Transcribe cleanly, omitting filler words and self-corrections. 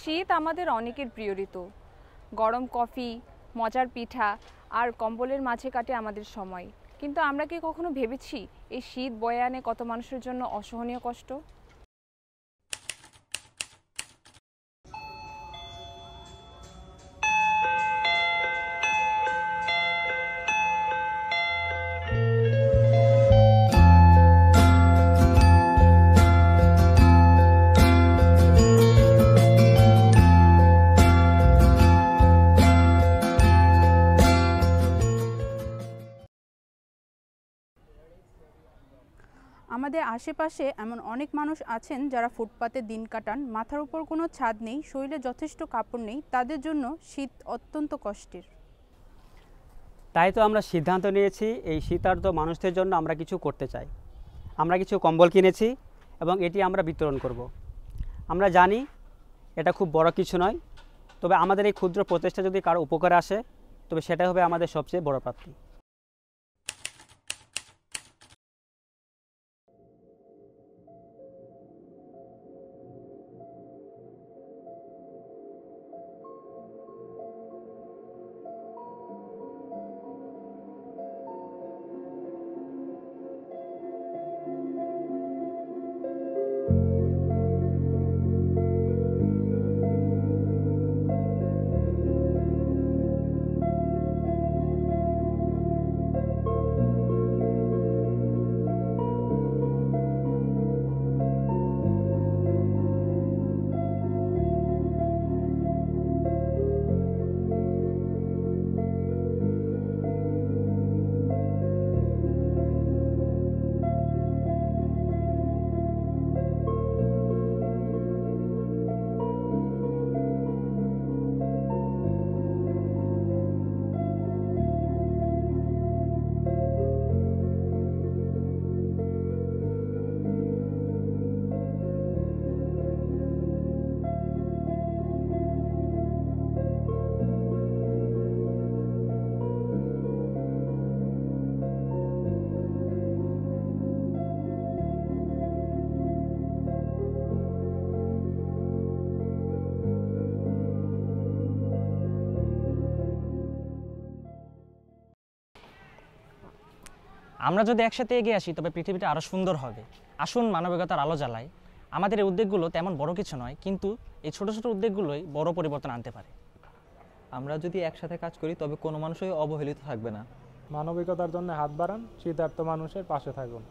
শীত আমাদের অনেকের প্রিয় ঋতু। গরম কফি, মজার পিঠা আর কম্বলের মাঝে কাটে আমাদের সময়। কিন্তু আমরা কি কখনো ভেবেছি এই শীত বয়ে আনে কত মানুষের জন্য অসহনীয় কষ্ট? আমাদের আশেপাশে এমন অনেক মানুষ আছেন যারা ফুটপাতে দিন কাটান, মাথার উপর কোনো ছাদ নেই, শরীরে যথেষ্ট কাপড় নেই, তাদের জন্য শীত অত্যন্ত কষ্টের। তাই তো আমরা সিদ্ধান্ত নিয়েছি এই শীতার্ত মানুষদের জন্য আমরা কিছু করতে চাই। আমরা কিছু কম্বল কিনেছি এবং এটি আমরা বিতরণ করব। আমরা জানি এটা খুব বড় কিছু নয়, তবে আমাদের এই ক্ষুদ্র প্রচেষ্টা যদি কারো উপকারে আসে তবে সেটা হবে আমাদের সবচেয়ে বড় প্রাপ্তি। আমরা যদি একসাথে এগিয়ে আসি তবে পৃথিবীটা আরও সুন্দর হবে। আসুন মানবিকতার আলো জ্বালাই। আমাদের এই উদ্যোগগুলো তেমন বড় কিছু নয়, কিন্তু এই ছোট ছোট উদ্যোগগুলোই বড় পরিবর্তন আনতে পারে। আমরা যদি একসাথে কাজ করি তবে কোনো মানুষই অবহেলিত থাকবে না। মানবিকতার জন্য হাত বাড়ান, শীতার্ত মানুষের পাশে থাকুন।